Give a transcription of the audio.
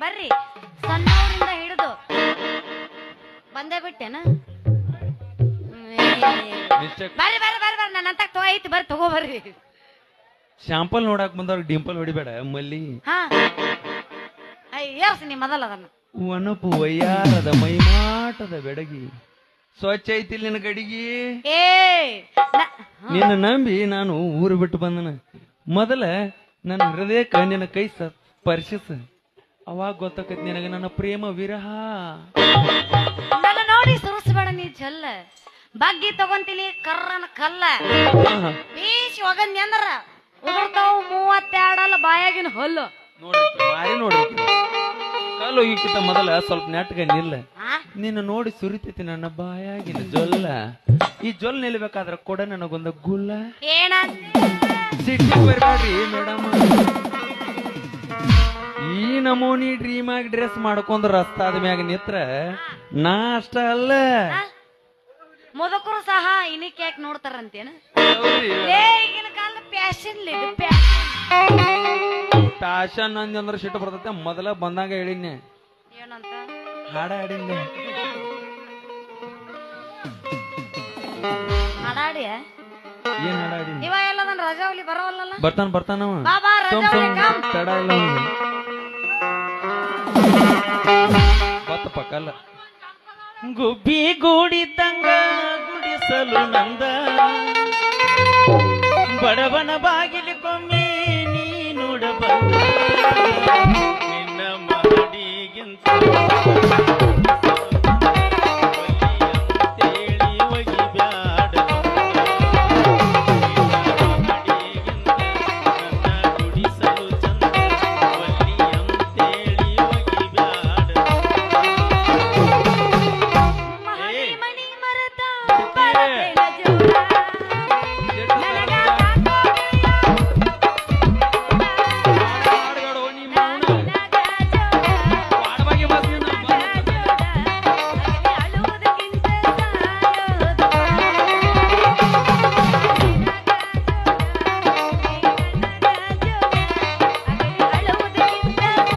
ಬರ್ರಿ ಸಣ್ಣವರಿಂದ ಹಿಡಿದು ಬಂದೇ ಬಿಟ್ಟೆನ ಬರ್ರಿ ಬರ್ರಿ ಬರ್ರಿ ಬರ್ರಿ ನನ್ನ ಅಂತ ಐತಿ ಬರ್ರಿ ತಗೋ ಬರ್ರಿ ಶಾಂಪಲ್ ನೋಡಾಕ್ ಬಂದವ್ರಿಗೆ ಡಿಂಪಲ್ ಹೊಡಿಬೇಡ ಮಲ್ಲಿ ಹಾ ಏರ್ಸಿ ನೀ ಮೊದಲ ಅದನ್ನ ವನಪು ವಯ್ಯಾರದ ಮೈಮಾಟದ ಬೆಡಗಿ ಸ್ವಚ್ಛ ಐತಿ ನಿನ್ನ ಗಡಿಗಿ ಏ ನಿನ್ನ ನಂಬಿ ನಾನು ಊರು ಬಿಟ್ಟು ಬಂದನ ಮೊದಲ ನನ್ನ ಹೃದಯಕ್ಕ ನಿನ್ನ ಕೈ ಸ್ಪರ್ಶಿಸ ಅವಾಗ ಗೊತ್ತಾಕೈತಿ ನಿನಗೆ ನನ್ನ ಪ್ರೇಮ ವಿರಹ ನನ್ನ ನೋಡಿ ಸುರಿಸ್ಬೇಡ ನೀ ಜಲ್ಲ ಬಗ್ಗಿ ತಗೊಂತೀನಿ ಕರ್ರನ ಕಲ್ಲ ಬೀಸಿ ಒಗಂದಿ ಅಂದ್ರ ಉದುರ್ತಾವು 32 ಅಲ್ಲ ಬಾಯಾಗಿನ ಹೊಲ್ಲು ನೋಡ್ರಿ ಮಾರಿ ನೋಡ್ರಿ ಕಾಲು ಹೋಗಿಕ್ಕಿಂತ ಮೊದಲ ಸ್ವಲ್ಪ ನೆಟ್ಗ ನಿಲ್ಲ ನಿನ್ನ ನೋಡಿ ಸುರಿತೈತಿ ನನ್ನ ಬಾಯಾಗಿನ ಜೊಲ್ಲ ಈ ಜೊಲ್ ನಿಲ್ಬೇಕಾದ್ರ ಕೊಡ ನನಗೊಂದ ಗುಲ್ಲ ಏನ ಸಿಟಿ ಬರ್ಬೇಡ್ರಿ ಮೇಡಮ್ ಈ ನಮೂನಿ ಡ್ರೀಮ್ ಆಗಿ ಡ್ರೆಸ್ ಮಾಡ್ಕೊಂಡ್ ರಸ್ತಾದ ಮ್ಯಾಗ ನಿತ್ರ ನಾ ಅಷ್ಟ ಅಲ್ಲ ಮುದುಕರು ಸಹ ಇನಿಕ್ ಯಾಕೆ ನೋಡ್ತಾರಂತೇನ ಈಗಿನ ಕಾಲ ಫ್ಯಾಷನ್ ಫ್ಯಾಷನ್ ಅಂದ್ರ ಸಿಟ್ಟು ಬರ್ತೈತೆ ಮೊದಲ ಬಂದಾಗ ಹೇಳಿನಿ ಏನಂತ ಹಾಡ ಹಾಡಿಲ್ಲ ಹಾಡಾಡಿ ಏನ್ ಹಾಡಾಡಿ ಇವ ಎಲ್ಲ ನನ್ನ ರಜಾವಲಿ ಬರೋವಲ್ಲ ಬರ್ತಾನವ ಬಾಬಾ ರಜಾವಲಿ ತಡ ಇಲ್ಲ ಬತ್ತಪ್ಪ ಕಲ್ಲ ಗುಬ್ಬಿ ಗೂಡಿದ್ದಂಗ ಗುಡಿಸಲು ನಂದ ಬಡವನ ಬಾಗಿಲ